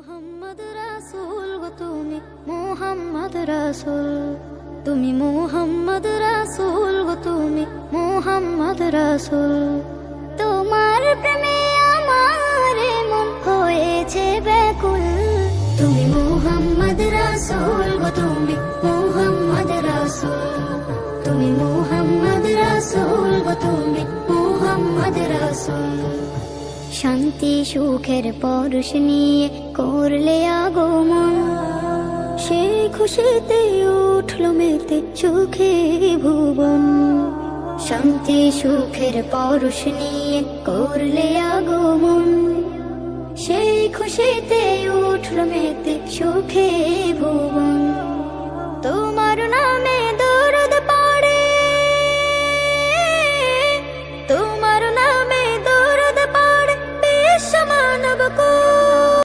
মোহাম্মদ রাসূল গো তুমি মোহাম্মদ রাসূল, তুমি মোহাম্মদ রাসূল গো তুমি মোহাম্মদ রাসূল। তোমার প্রেমে আমার মন হয়েছে ব্যাকুল, তুমি মোহাম্মদ রাসূল গো তুমি মোহাম্মদ রাসূল, তুমি মোহাম্মদ রাসূল গো তুমি মোহাম্মদ রাসূল। শান্তি সুখের পরশ নিয়ে করলে আগমন, সেই খুশিতে উঠল মেতে সুখে ভুবন। শান্তি সুখের পরশ নিয়ে করলে আগমন, সেই খুশিতে উঠল মেতে সুখে ভুবন। তোমার